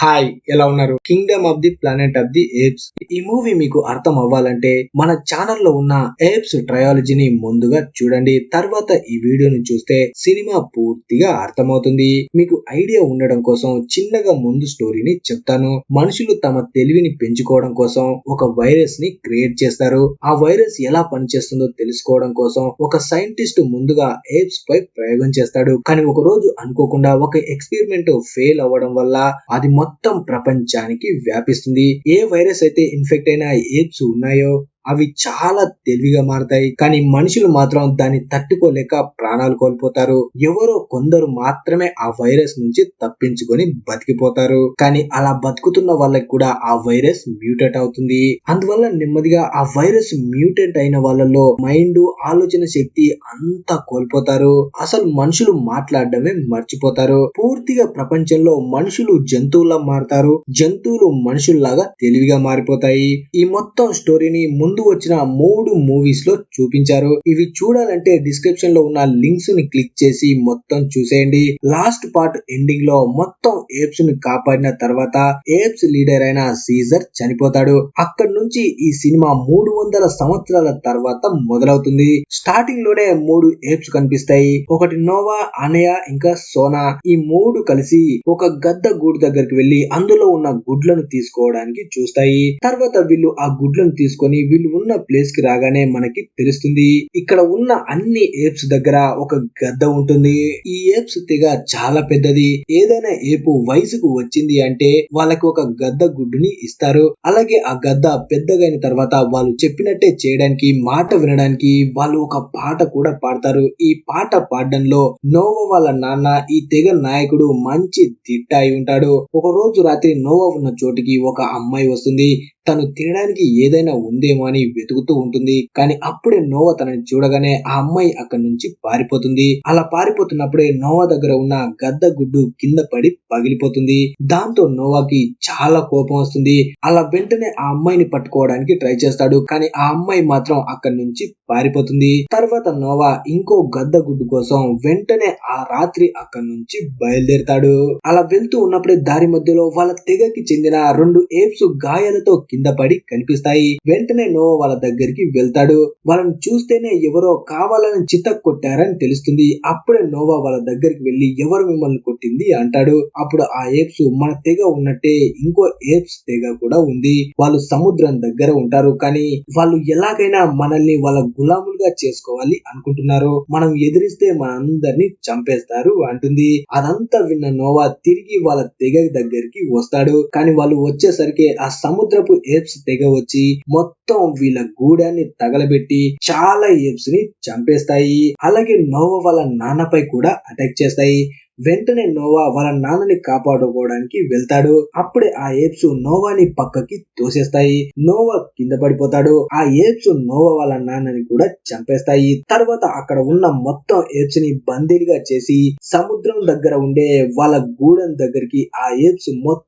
Hi, ఎలా ఉన్నారు? Kingdom of the planet of the apes ఈ మూవీ మీకు అర్థం అవ్వాలంటే మన ఛానల్లో ఉన్న ఏప్స్ ట్రయాలజీని ముందుగా చూడండి. తర్వాత ఈ వీడియోని చూస్తే సినిమా పూర్తిగా అర్థమవుతుంది. మీకు ఐడియా ఉండడం కోసం చిన్నగా ముందు స్టోరీని చెప్తాను. మనుషులు తమ తెలివిని పెంచుకోవడం కోసం ఒక వైరస్ ని క్రియేట్ చేస్తారు. ఆ వైరస్ ఎలా పనిచేస్తుందో తెలుసుకోవడం కోసం ఒక సైంటిస్ట్ ముందుగా ఏప్స్ పై ప్రయోగం చేస్తాడు. కానీ ఒక రోజు అనుకోకుండా ఒక ఎక్స్పెరిమెంట్ ఫెయిల్ అవ్వడం వల్ల అది మొత్తం ప్రపంచానికి వ్యాపిస్తుంది. ఏ వైరస్ అయితే ఇన్ఫెక్ట్ అయిన ఏప్స్ ఉన్నాయో అవి చాలా తెలివిగా మారతాయి. కానీ మనుషులు మాత్రం దాన్ని తట్టుకోలేక ప్రాణాలు కోల్పోతారు. ఎవరో కొందరు మాత్రమే ఆ వైరస్ నుంచి తప్పించుకొని బతికిపోతారు. కానీ అలా బతుకుతున్న వాళ్ళకి కూడా ఆ వైరస్ మ్యూటేట్ అవుతుంది. అందువల్ల నెమ్మదిగా ఆ వైరస్ మ్యూటేట్ అయిన వాళ్ళలో మైండ్, ఆలోచన శక్తి అంతా కోల్పోతారు. అసలు మనుషులు మాట్లాడడమే మర్చిపోతారు. పూర్తిగా ప్రపంచంలో మనుషులు జంతువులా మారతారు. జంతువులు మనుషుల్లాగా తెలివిగా మారిపోతాయి. ఈ మొత్తం స్టోరీని ముందు వచ్చిన 3 మూవీస్ లో చూపించారు. ఇవి చూడాలంటే డిస్క్రిప్షన్ లో ఉన్న లింక్స్ ని క్లిక్ చేసి మొత్తం చూసేయండి. లాస్ట్ పార్ట్ ఎండింగ్ లో మొత్తం ఏప్స్ ని కాపాడిన తర్వాత ఏప్స్ లీడర్ అయిన సీజర్ చనిపోతాడు. అక్కడి నుంచి ఈ సినిమా 300 సంవత్సరాల తర్వాత మొదలవుతుంది. స్టార్టింగ్ లోనే 3 ఏప్స్ కనిపిస్తాయి. ఒకటి నోవా, అనయ ఇంకా సోనా. ఈ 3 కలిసి ఒక గద్ద గూడు దగ్గరికి వెళ్లి అందులో ఉన్న గుడ్లను తీసుకోవడానికి చూస్తాయి. తర్వాత వీళ్ళు ఆ గుడ్లను తీసుకొని వీళ్ళు ఉన్న ప్లేస్ కి రాగానే మనకి తెలుస్తుంది ఇక్కడ ఉన్న అన్ని ఏప్స్ దగ్గర ఒక గద్ద ఉంటుంది. ఈ ఏప్స్ తెగ చాలా పెద్దది. ఏదైనా ఏపు వయసుకు వచ్చింది అంటే వాళ్ళకి ఒక గద్ద గుడ్డుని ఇస్తారు. అలాగే ఆ గద్ద పెద్దగైన తర్వాత వాళ్ళు చెప్పినట్టే చేయడానికి, మాట వినడానికి వాళ్ళు ఒక పాట కూడా పాడతారు. ఈ పాట పాడడంలో నోవా వాళ్ళ నాన్న ఈ తెగ నాయకుడు మంచి తిట్ట అయి ఉంటాడు. ఒక రోజు రాత్రి నోవా ఉన్న చోటికి ఒక అమ్మాయి వస్తుంది. తను తినడానికి ఏదైనా ఉందేమో అని వెతుకుతూ ఉంటుంది. కానీ అప్పుడే నోవా తనని చూడగానే ఆ అమ్మాయి అక్కడి నుంచి పారిపోతుంది. అలా పారిపోతున్నప్పుడే నోవా దగ్గర ఉన్న గద్ద గుడ్డు కింద పడి పగిలిపోతుంది. దాంతో నోవాకి చాలా కోపం వస్తుంది. అలా వెంటనే ఆ అమ్మాయిని పట్టుకోవడానికి ట్రై చేస్తాడు. కానీ ఆ అమ్మాయి మాత్రం అక్కడి నుంచి పారిపోతుంది. తర్వాత నోవా ఇంకో గద్ద గుడ్డు కోసం వెంటనే ఆ రాత్రి అక్కడి నుంచి బయలుదేరుతాడు. అలా వెళ్తూ ఉన్నప్పుడే దారి మధ్యలో వాళ్ళ తెగకి చెందిన 2 ఏప్స్ గాయాలతో కింద పడి కనిపిస్తాయి. వెంటనే నోవా వాళ్ళ దగ్గరికి వెళ్తాడు. వాళ్ళని చూస్తేనే ఎవరో కావాలని చిత్త కొట్టారని తెలుస్తుంది. అప్పుడే నోవా వాళ్ళ దగ్గరికి వెళ్లి ఎవరు మిమ్మల్ని కొట్టింది అంటాడు. అప్పుడు ఆ ఏప్స్ మన తెగ ఉన్నట్టే ఇంకో ఏప్స్ తెగ కూడా ఉంది. వాళ్ళు సముద్రం దగ్గర ఉంటారు. కానీ వాళ్ళు ఎలాగైనా మనల్ని వాళ్ళ గులాములుగా చేసుకోవాలి అనుకుంటున్నారు. మనం ఎదిరిస్తే మనందరినీ చంపేస్తారు అంటుంది. అదంతా విన్న నోవా తిరిగి వాళ్ళ తెగ దగ్గరికి వస్తాడు. కానీ వాళ్ళు వచ్చేసరికి ఆ సముద్రపు ఏప్స్ తెగ వచ్చి మొత్తం వీళ్ళ గూడాన్ని తగలబెట్టి చాలా ఏప్స్ ని చంపేస్తాయి. అలాగే నోవా వాళ్ళ నాన్నపై కూడా అటాక్ చేస్తాయి. వెంటనే నోవా వాళ్ళ నాన్నని కాపాడుకోవడానికి వెళ్తాడు. అప్పుడే ఆ ఏప్స్ నోవాని పక్కకి తోసేస్తాయి. నోవా కింద పడిపోతాడు. ఆ ఏప్స్ నోవా వాళ్ళ నాన్నని కూడా చంపేస్తాయి. తర్వాత అక్కడ ఉన్న మొత్తం ఏప్స్ ని బందీలుగా చేసి సముద్రం దగ్గర ఉండే వాళ్ళ గూడెం దగ్గరికి ఆ ఏప్స్ మొత్తం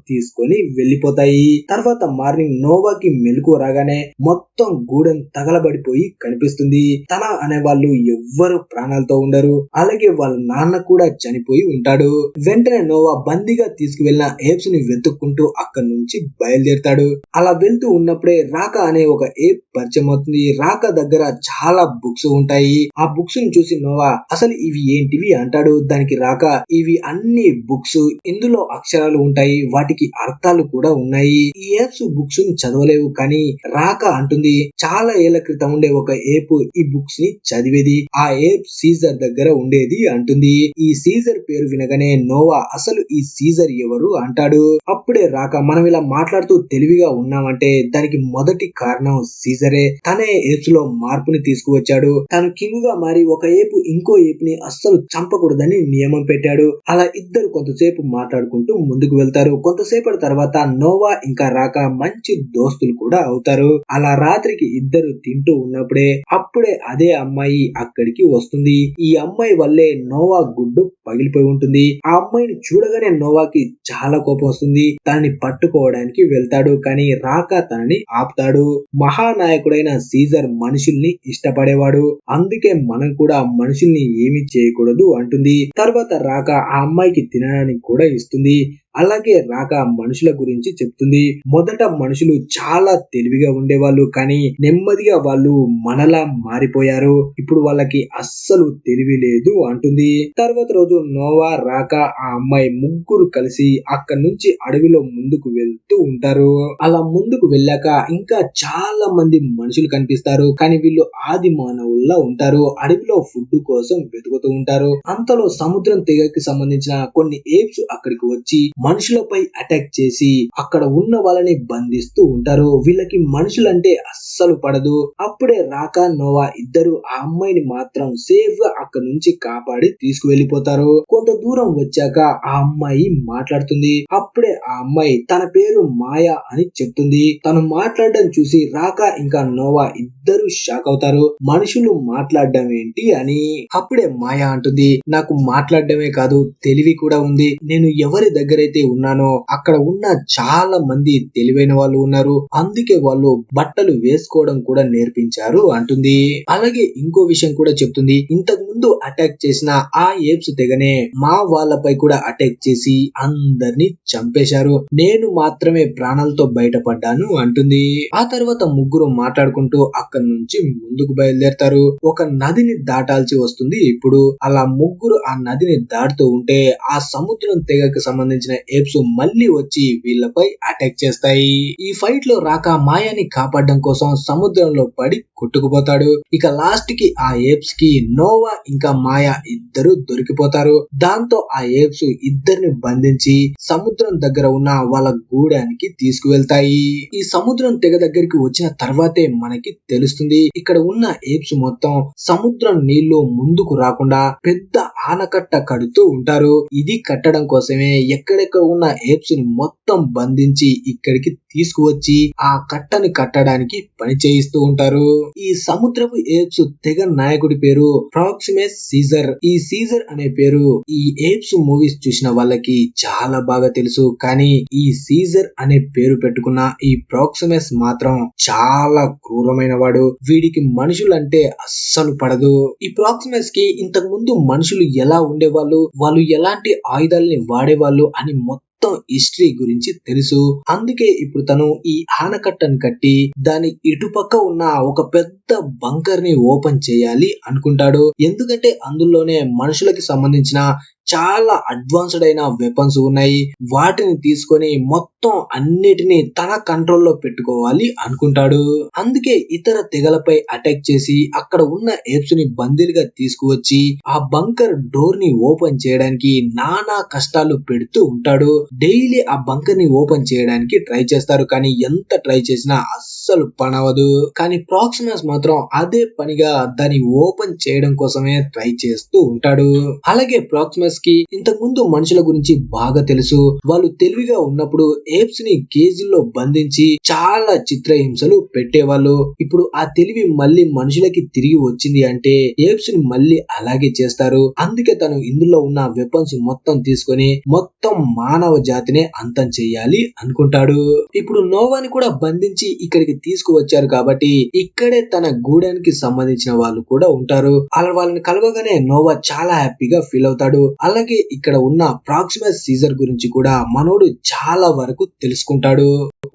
తీసుకొని వెళ్ళిపోతాయి. తర్వాత మార్నింగ్ నోవాకి మెలకు రాగానే మొత్తం గూడెం తగలబడిపోయి కనిపిస్తుంది. తన అనే వాళ్ళు ఎవ్వరు ప్రాణాలతో ఉండరు. అలాగే వాళ్ళ నాన్న కూడా చనిపోయి ఉంటాడు. వెంటనే నోవా బందీగా తీసుకువెళ్ళిన ఏప్స్ ని వెతుక్కుంటూ అక్కడి నుంచి బయలుదేరుతాడు. అలా వెళ్తూ ఉన్నప్పుడే రాక అనే ఒక ఏప్ పరిచయం అవుతుంది. రాక దగ్గర చాలా బుక్స్ ఉంటాయి. ఆ బుక్స్ ని చూసి నోవా అసలు ఇవి ఏంటివి అంటాడు. దానికి రాక ఇవి అన్ని బుక్స్, ఇందులో అక్షరాలు ఉంటాయి, వాటికి అర్థాలు కూడా ఉన్నాయి. ఈ ఏప్స్ బుక్స్ ని చదవలేవు. కానీ రాక అంటుంది చాలా ఏళ్ల క్రితం ఉండే ఒక ఏపు ఈ బుక్స్ ని చదివేది. ఆ ఏప్ సీజర్ దగ్గర ఉండేది అంటుంది. ఈ సీజర్ పేరు వినగానే నోవా అసలు ఈ సీజర్ ఎవరు అంటాడు. అప్పుడే రాక మనం ఇలా మాట్లాడుతూ తెలివిగా ఉన్నామంటే దానికి మొదటి కారణం సీజరే. తనే ఏప్స్ లో మార్పుని తీసుకువచ్చాడు. తను కింగ్ గా మారి ఒక ఏపు ఇంకో ఏపుని అస్సలు చంపకూడదని నియమం పెట్టాడు. అలా ఇద్దరు కొంతసేపు మాట్లాడుకుంటూ ముందుకు వెళ్తారు. కొంతసేపటి తర్వాత నోవా ఇంకా రాక మంచి దోస్తులు కూడా అవుతారు. అలా రాత్రికి ఇద్దరు తింటూ ఉన్నప్పుడే అప్పుడే అదే అమ్మాయి అక్కడికి వస్తుంది. ఈ అమ్మాయి వల్లే నోవా గుడ్డు పగిలిపోయి ఉంటుంది. ఆ అమ్మాయిని చూడగానే నోవాకి చాలా కోపం వస్తుంది. తనని పట్టుకోవడానికి వెళ్తాడు. కానీ రాక తనని ఆపుతాడు. మహానాయకుడైన సీజర్ మనుషుల్ని ఇష్టపడేవాడు. అందుకే మనం కూడా మనుషుల్ని ఏమి చేయకూడదు అంటుంది. తర్వాత రాక ఆ అమ్మాయికి తినడానికి కూడా ఇస్తుంది. అలాగే రాక మనుషుల గురించి చెప్తుంది. మొదట మనుషులు చాలా తెలివిగా ఉండేవాళ్ళు, కానీ నెమ్మదిగా వాళ్ళు మనలా మారిపోయారు. ఇప్పుడు వాళ్ళకి అస్సలు తెలివి లేదు అంటుంది. తర్వాత రోజు నోవా, రాక, ఆ అమ్మాయి ముగ్గురు కలిసి అక్కడి నుంచి అడవిలో ముందుకు వెళ్తూ ఉంటారు. అలా ముందుకు వెళ్ళాక ఇంకా చాలా మంది మనుషులు కనిపిస్తారు, కానీ వీళ్ళు ఆది మానవుల్లా ఉంటారు. అడవిలో ఫుడ్ కోసం వెతుకుతూ ఉంటారు. అంతలో సముద్రం తెగకి సంబంధించిన కొన్ని ఏప్స్ అక్కడికి వచ్చి మనుషులపై అటాక్ చేసి అక్కడ ఉన్న వాళ్ళని బంధిస్తూ ఉంటారు. వీళ్ళకి మనుషులంటే అస్సలు పడదు. అప్పుడే రాక, నోవా ఇద్దరు ఆ అమ్మాయిని మాత్రం సేఫ్ గా అక్కడి నుంచి కాపాడి తీసుకువెళ్ళిపోతారు. కొంత దూరం వచ్చాక ఆ అమ్మాయి మాట్లాడుతుంది. అప్పుడే ఆ అమ్మాయి తన పేరు మాయా అని చెప్తుంది. తను మాట్లాడడం చూసి రాక ఇంకా నోవా ఇద్దరు షాక్ అవుతారు. మనుషులు మాట్లాడడం ఏంటి అని. అప్పుడే మాయా అంటుంది, నాకు మాట్లాడడమే కాదు తెలివి కూడా ఉంది. నేను ఎవరి దగ్గరైతే ఉన్నానో అక్కడ ఉన్న చాలా మంది తెలివైన వాళ్ళు ఉన్నారు, అందుకే వాళ్ళు బట్టలు వేసుకోవడం కూడా నేర్పించారు అంటుంది. అలాగే ఇంకో విషయం కూడా చెప్తుంది, ఇంతకు ముందు అటాక్ చేసిన ఆ ఏప్స్ తెగనే మా వాళ్ళపై కూడా అటాక్ చేసి అందరినీ చంపేశారు, నేను మాత్రమే ప్రాణాలతో బయటపడ్డాను అంటుంది. ఆ తర్వాత ముగ్గురు మాట్లాడుకుంటూ అక్కడి నుంచి ముందుకు బయలుదేరతారు. ఒక నదిని దాటాల్సి వస్తుంది. ఇప్పుడు అలా ముగ్గురు ఆ నదిని దాటుతూ ఉంటే ఆ సముద్రం తెగకు సంబంధించిన ఏప్స్ మళ్ళీ వచ్చి వీళ్ళపై అటాక్ చేస్తాయి. ఈ ఫైట్ లో రాక మాయాని కాపాడడం కోసం సముద్రంలో పడి కొట్టుకుపోతాడు. ఇక లాస్ట్ కి ఆ ఏప్స్ కి నోవా ఇంకా మాయా ఇద్దరు దొరికిపోతారు. దాంతో ఆ ఏప్స్ ఇద్దరిని బంధించి సముద్రం దగ్గర ఉన్న వాళ్ళ గూడానికి తీసుకువెళ్తాయి. ఈ సముద్రం తెగ దగ్గరికి వచ్చిన తర్వాతే మనకి తెలుస్తుంది, ఇక్కడ ఉన్న ఏప్స్ మొత్తం సముద్రం నీళ్లు ముందుకు రాకుండా పెద్ద ఆనకట్ట కడుతూ ఉంటారు. ఇది కట్టడం కోసమే ఎక్కడెక్కడ ఉన్న ఏప్స్ ని మొత్తం బంధించి ఇక్కడికి తీసుకువచ్చి ఆ కట్టని కట్టడానికి పని చేయిస్తూ ఉంటారు. ఈ సముద్రపు ఏప్స్ తెగ నాయకుడి పేరు ప్రాక్సిమస్ సీజర్. ఈ సీజర్ అనే పేరు ఈ ఏప్స్ మూవీస్ చూసిన వాళ్ళకి చాలా బాగా తెలుసు, కానీ ఈ సీజర్ అనే పేరు పెట్టుకున్న ఈ ప్రాక్సిమస్ మాత్రం చాలా క్రూరమైన వాడు. వీడికి మనుషులంటే అస్సలు పడదు. ఈ ప్రాక్సిమస్ కి ఇంతకు ముందు మనుషులు ఎలా ఉండేవాళ్ళు, వాళ్ళు ఎలాంటి ఆయుధాలని వాడేవాళ్ళు అని మొత్తం హిస్టరీ గురించి తెలుసు. అందుకే ఇప్పుడు తను ఈ ఆనకట్టను కట్టి దాని ఇటుపక్క ఉన్న ఒక పెద్ద బంకర్ ని ఓపెన్ చేయాలి అనుకుంటాడు. ఎందుకంటే అందులోనే మనుషులకి సంబంధించిన చాలా అడ్వాన్స్డ్ అయిన వెపన్స్ ఉన్నాయి. వాటిని తీసుకొని మొత్తం అన్నిటినీ తన కంట్రోల్లో పెట్టుకోవాలి అనుకుంటాడు. అందుకే ఇతర తెగలపై అటాక్ చేసి అక్కడ ఉన్న ఏప్స్ ని బందీలుగా తీసుకువచ్చి ఆ బంకర్ డోర్ ని ఓపెన్ చేయడానికి నానా కష్టాలు పెడుతూ ఉంటాడు. డైలీ ఆ బంకర్ ని ఓపెన్ చేయడానికి ట్రై చేస్తారు, కానీ ఎంత ట్రై చేసినా అస్సలు పనవదు. కానీ ప్రాక్సిమస్ మాత్రం అదే పనిగా దాన్ని ఓపెన్ చేయడం కోసమే ట్రై చేస్తూ ఉంటాడు. అలాగే ప్రాక్సిమస్ కి ఇంతకు ముందు మనుషుల గురించి బాగా తెలుసు. వాళ్ళు తెలివిగా ఉన్నప్పుడు ఏప్స్ ని కేజీల్లో బంధించి చాలా చిత్రహింసలు పెట్టేవాళ్ళు. ఇప్పుడు ఆ తెలివి మళ్ళీ మనుషులకి తిరిగి వచ్చింది అంటే ఏప్స్ ని మళ్ళీ అలాగే చేస్తారు. అందుకే తను ఇందులో ఉన్న వెపన్స్ మొత్తం తీసుకొని మొత్తం మానవ జాతినే అంతం చెయ్యాలి అనుకుంటాడు. ఇప్పుడు నోవాని కూడా బంధించి ఇక్కడికి తీసుకువచ్చారు కాబట్టి ఇక్కడే తన గూడానికి సంబంధించిన వాళ్ళు కూడా ఉంటారు. అలా వాళ్ళని కలవగానే నోవా చాలా హ్యాపీగా ఫీల్ అవుతాడు. అలాగే ఇక్కడ ఉన్న ప్రాక్సిమస్ సీజర్ గురించి కూడా మనోడు చాలా వరకు తెలుసుకుంటాడు.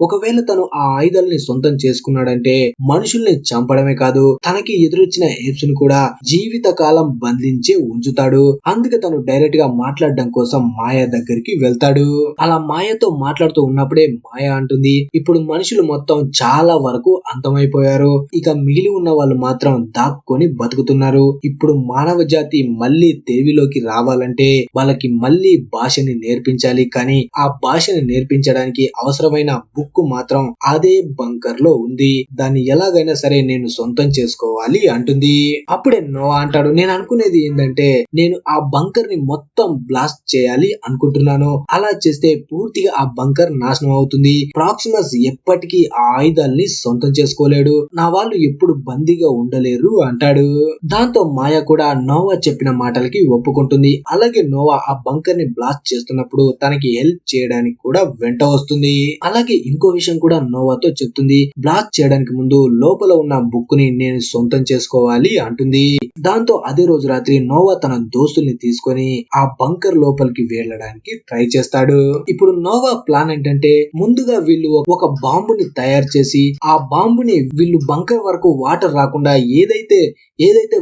ఒకవేళ తను ఆ ఆయుధాలని సొంతం చేసుకున్నాడంటే మనుషుల్ని చంపడమే కాదు, తనకి ఎదురొచ్చిన ఏప్స్ ను కూడా జీవిత కాలం బంధించే ఉంచుతాడు. అందుకే తను డైరెక్ట్ గా మాట్లాడడం కోసం మాయా దగ్గరికి వెళ్తాడు. అలా మాయతో మాట్లాడుతూ ఉన్నప్పుడే మాయా అంటుంది, ఇప్పుడు మనుషులు మొత్తం చాలా వరకు అంతమైపోయారు, ఇక మిగిలి ఉన్న వాళ్ళు మాత్రం దాక్కొని బతుకుతున్నారు. ఇప్పుడు మానవ జాతి మళ్ళీ తెలివిలోకి రావాలంటే వాళ్ళకి మళ్ళీ భాషని నేర్పించాలి, కానీ ఆ భాషని నేర్పించడానికి అవసరమైన బుక్ మాత్రం అదే బంకర్ లో ఉంది. దాన్ని ఎలాగైనా సరే నేను సొంతం చేసుకోవాలి అంటుంది. అప్పుడే నోవా అంటాడు, నేను అనుకునేది ఏంటంటే నేను ఆ బంకర్ ని మొత్తం బ్లాస్ట్ చేయాలి అనుకుంటున్నాను. అలా చేస్తే పూర్తిగా ఆ బంకర్ నాశనం అవుతుంది. ప్రాక్సిమస్ ఎప్పటికీ ఆ ఆయుధాల్ని సొంతం చేసుకోలేడు, నా వాళ్ళు ఎప్పుడు బందీగా ఉండలేరు అంటాడు. దాంతో మాయా కూడా నోవా చెప్పిన మాటలకి ఒప్పుకుంటుంది. అలాగే నోవా ఆ బంకర్ ని బ్లాస్ట్ చేస్తున్నప్పుడు తనకి హెల్ప్ చేయడానికి కూడా వెంట వస్తుంది. అలాగే ఇంకో ఇంకో విషయం కూడా నోవాతో చెప్తుంది. బ్లాస్ట్ చేయడానికి ముందు లోపల ఉన్న బుక్ ని నేను సొంతం చేసుకోవాలి అంటుంది. దాంతో అదే రోజు రాత్రి నోవా తన దోస్తుల్ని తీసుకొని ఆ బంకర్ లోపలికి వెళ్ళడానికి ట్రై చేస్తాడు. ఇప్పుడు నోవా ప్లాన్ ఏంటంటే ముందుగా వీళ్ళు ఒక బాంబుని తయారు చేసి ఆ బాంబుని వీళ్ళు బంకర్ వరకు వాటర్ రాకుండా ఏదైతే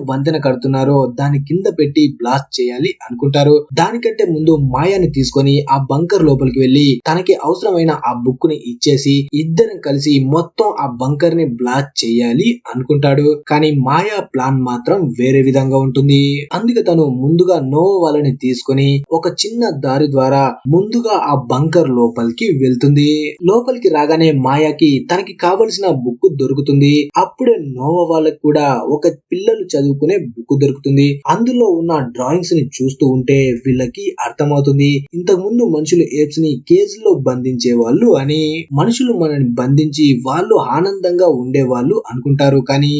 వంతెన కడుతున్నారో దాని కింద పెట్టి బ్లాస్ట్ చేయాలి అనుకుంటారు. దానికంటే ముందు మాయాని తీసుకొని ఆ బంకర్ లోపలికి వెళ్లి తనకి అవసరమైన ఆ బుక్ ని ఇచ్చేసి ఇద్దరం కలిసి మొత్తం ఆ బంకర్ ని బ్లాస్ట్ చేయాలి అనుకుంటాడు. కానీ మాయా ప్లాన్ మాత్రం వేరే విధంగా ఉంటుంది. అందుకే తను ముందుగా నోవా వాళ్ళని తీసుకొని ఒక చిన్న దారి ద్వారా ముందుగా ఆ బంకర్ లోపలికి వెళ్తుంది. లోపలికి రాగానే మాయాకి తనకి కావలసిన బుక్ దొరుకుతుంది. అప్పుడే నోవా వాళ్ళకి కూడా ఒక పిల్లలు చదువుకునే బుక్ దొరుకుతుంది. అందులో ఉన్న డ్రాయింగ్స్ ని చూస్తూ ఉంటే వీళ్ళకి అర్థమవుతుంది ఇంతకు ముందు మనుషులు ఏప్స్ ని కేజ్ లో బంధించే వాళ్ళు అని. మనుషులు మనని బంధించి వాళ్ళు ఆనందంగా ఉండేవాళ్ళు అనుకుంటారు. కానీ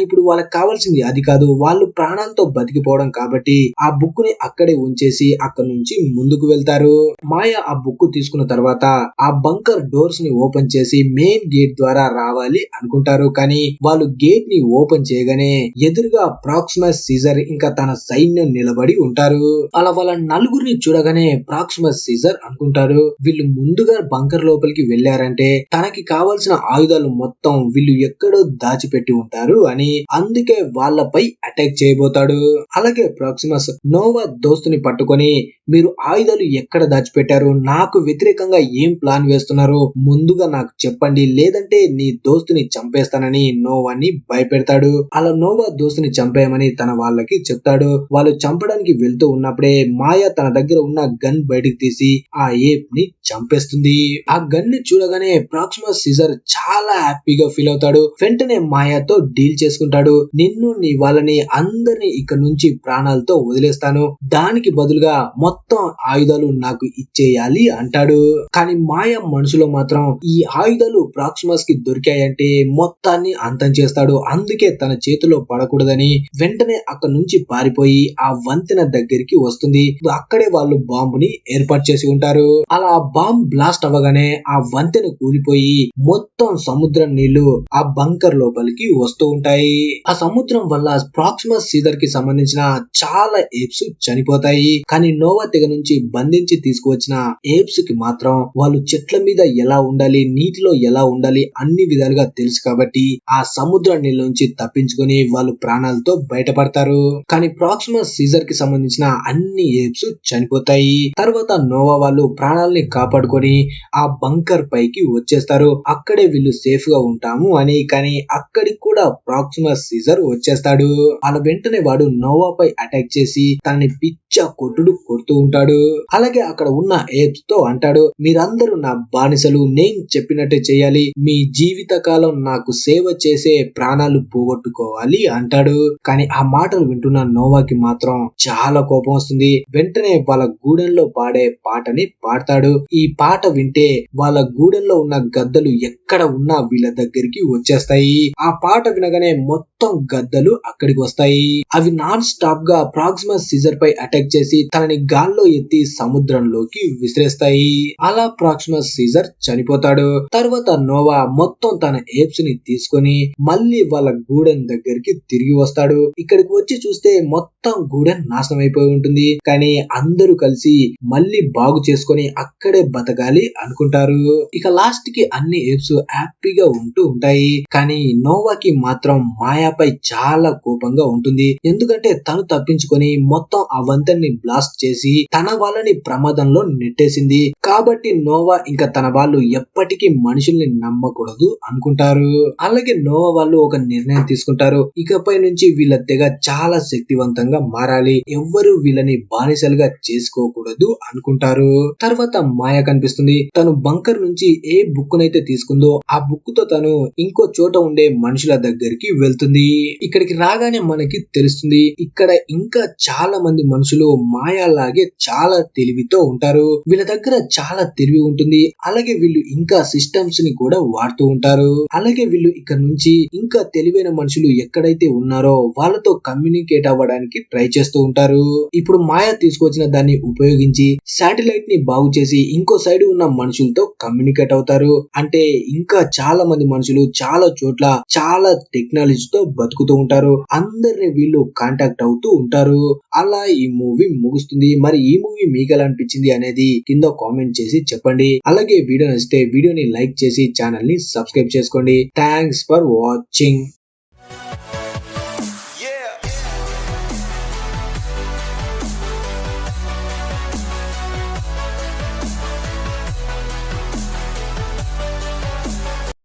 ఇప్పుడు వాళ్ళకి కావాల్సింది అది కాదు. వాళ్ళు ప్రాణాలతో బతికిపోవడం కాబట్టి ఆ బుక్ ని అక్కడే ఉంచేసి అక్కడ నుంచి ముందుకు వెళ్తారు. మాయ ఆ బుక్ తీసుకున్న తర్వాత ఆ బంకర్ డోర్స్ ని ఓపెన్ చేసి మెయిన్ గేట్ ద్వారా రావాలి అనుకుంటారు. కానీ వాళ్ళు గేట్ ని ఓపెన్ చేయగానే ఎదురుగా ప్రాక్సిమస్ సీజర్ ఇంకా తన సైన్యం నిలబడి ఉంటారు. అలా వాళ్ళ నలుగురిని చూడగానే ప్రాక్సిమస్ సీజర్ అనుకుంటారు వీళ్ళు ముందుగా బంకర్ లోపలికి వెళ్లారంటే తనకి కావాల్సిన ఆయుధాలు మొత్తం వీళ్ళు ఎక్కడో దాచిపెట్టి ఉంటారు అని. అందుకే వాళ్ళపై అటాక్ చేయబోతాడు. అలాగే ప్రాక్సిమస్ నోవా దోస్తుని పట్టుకొని మీరు ఆయుధాలు ఎక్కడ దాచిపెట్టారు, నాకు వ్యతిరేకంగా ఏం ప్లాన్ వేస్తున్నారు ముందుగా నాకు చెప్పండి, లేదంటే నీ దోస్తుని చంపేస్తానని నోవాని భయపెడతాడు. అలా నోవా దోస్తుని చంపేయమని తన వాళ్ళకి చెప్తాడు. వాళ్ళు చంపడానికి వెళ్తూ ఉన్నప్పుడే మాయ తన దగ్గర ఉన్న గన్ బయటికి తీసి ఆ ఏప్ ని చంపేస్తుంది. ఆ గన్ ని చూడగానే ప్రాక్సిమస్ సీజర్ చాలా హ్యాపీగా ఫీల్ అవుతాడు. వెంటనే మాయాతో డీల్ చేసుకుంటాడు. నిన్ను నీ వాళ్ళని అందరినీ ఇక్కడ నుంచి ప్రాణాలతో వదిలేస్తాను, దానికి బదులుగా మొత్తం ఆయుధాలు నాకు ఇచ్చేయాలి అంటాడు. కానీ మాయ మనసులో మాత్రం ఈ ఆయుధాలు ప్రాక్సిమస్ కి దొరికాయంటే మొత్తాన్ని అంతం చేస్తాడు. అందుకే తన చేతిలో పడకూడదని వెంటనే అక్కడ నుంచి పారిపోయి ఆ వంతెన దగ్గరికి వస్తుంది. అక్కడే వాళ్ళు బాంబుని ఏర్పాటు చేసి ఉంటారు. అలా బాంబ్ బ్లాస్ట్ అవ్వగానే ఆ వంతెన కూలిపోయి మొత్తం సముద్రం నీళ్లు ఆ బంకర్ లోపలికి వస్తూ ఉంటాయి. ఆ సముద్రం వల్ల ప్రాక్సిమస్ సీజర్ కి సంబంధించిన చాలా ఏప్స్ చనిపోతాయి. కానీ నోవా తెగ నుంచి బంధించి తీసుకువచ్చిన ఏప్స్ కి మాత్రం వాళ్ళు చెట్ల మీద ఎలా ఉండాలి, నీటిలో ఎలా ఉండాలి అన్ని విధాలుగా తెలుసు కాబట్టి ఆ సముద్ర నీళ్ళ నుంచి తప్పించుకొని వాళ్ళు ప్రాణాలతో బయటపడతారు. కానీ ప్రాక్సిమస్ సీజర్ కి సంబంధించిన అన్ని ఏప్స్ చనిపోతాయి. తర్వాత నోవా వాళ్ళు ప్రాణాలని కాపాడుకొని ఆ బంకర్ పైకి వచ్చేస్తారు. అక్కడే వీళ్ళు సేఫ్ గా ఉంటాము అని. కానీ అక్కడికి కూడా ప్రాక్సిమస్ సీజర్ వచ్చేస్తాడు. అలా వెంటనే వాడు నోవా పై అటాక్ చేసి తనని పిచ్చ కొడుతూ ఉంటాడు. అలాగే అక్కడ ఉన్న ఏప్స్ తో అంటాడు, మీరందరూ నా బానిసలు, నేను చెప్పినట్టే చేయాలి, మీ జీవిత కాలం నాకు సేవ చేసే ప్రాణాలు పోగొట్టుకోవాలి అంటాడు. కానీ ఆ మాటలు వింటున్న నోవాకి మాత్రం చాలా కోపం వస్తుంది. వెంటనే వాళ్ళ గూడెంలో పాడే పాటని పాడతాడు. ఈ పాట వింటే వాళ్ళ గూడెంలో ఉన్న గద్దలు ఎక్కడ ఉన్నా వీళ్ళ దగ్గరికి వచ్చేస్తాయి. ఆ పాట వినగానే మొత్తం గద్దలు అక్కడికి వస్తాయి. అవి నాన్ స్టాప్ గా ప్రాక్సిమస్ సీజర్ పై అటాక్ చేసి తనని గాల్లో ఎత్తి సముద్రంలోకి విసిరేస్తాయి. అలా ప్రాక్సిమస్ సీజర్ చనిపోతాడు. తర్వాత నోవా మొత్తం తన ఏప్స్ ని తీసుకొని మళ్ళీ వాళ్ళ గూడెం దగ్గరికి తిరిగి వస్తాడు. ఇక్కడికి వచ్చి చూస్తే మొత్తం గూడెం నాశనం అయిపోయి ఉంటుంది. కానీ అందరూ కలిసి మళ్ళీ బాగు చేసుకొని అక్కడే బతకాలి అనుకుంటారు. ఇక లాస్ట్ కి అన్ని ఏప్స్ హ్యాపీగా ఉంటూ ఉంటాయి. కానీ నోవాకి మాత్రం మాయాపై చాలా కోపంగా ఉంటుంది. ఎందుకంటే తను తప్పించుకొని మొత్తం ఆ వంతెన్ని బ్లాస్ట్ చేసి తన వాళ్ళని ప్రమాదంలో నెట్టేసింది. కాబట్టి నోవా ఇంకా తన వాళ్ళు ఎప్పటికీ మనుషుల్ని నమ్మకూడదు అనుకుంటారు. అలాగే నోవా వాళ్ళు ఒక నిర్ణయం తీసుకుంటారు. ఇకపై నుంచి వీళ్ళ తెగ చాలా శక్తివంతంగా మారాలి, ఎవ్వరు వీళ్ళని బానిసలుగా చేసుకోకూడదు అనుకుంటారు. తర్వాత మాయ కనిపిస్తుంది. తను బంకర్ నుంచి ఏ బుక్ నైతే తీసుకుందో ఆ బుక్ తో తను ఇంకో చోట ఉండే మనుషుల దగ్గరికి వెళ్తుంది. ఉంటుంది. ఇక్కడికి రాగానే మనకి తెలుస్తుంది ఇక్కడ ఇంకా చాలా మంది మనుషులు మాయాలాగే చాలా తెలివితో ఉంటారు. వీళ్ళ దగ్గర చాలా తెలివి ఉంటుంది. అలాగే వీళ్ళు ఇంకా సిస్టమ్స్ ని కూడా వాడుతూ ఉంటారు. అలాగే వీళ్ళు ఇక్కడ నుంచి ఇంకా తెలివైన మనుషులు ఎక్కడైతే ఉన్నారో వాళ్ళతో కమ్యూనికేట్ అవ్వడానికి ట్రై చేస్తూ ఉంటారు. ఇప్పుడు మాయా తీసుకొచ్చిన దాన్ని ఉపయోగించి శాటిలైట్ ని బాగు చేసి ఇంకో సైడ్ ఉన్న మనుషులతో కమ్యూనికేట్ అవుతారు. అంటే ఇంకా చాలా మంది మనుషులు చాలా చోట్ల చాలా టెక్నాలజీతో బతుకుతూ ఉంటారు. అందరిని వీళ్ళు కాంటాక్ట్ అవుతూ ఉంటారు. అలా ఈ మూవీ ముగుస్తుంది. మరి ఈ మూవీ మీకు ఎలా అనిపించింది అనేది కింద కామెంట్ చేసి చెప్పండి. అలాగే వీడియో నచ్చితే వీడియోని లైక్ చేసి ఛానల్ ని సబ్స్క్రైబ్ చేసుకోండి. Thanks for watching.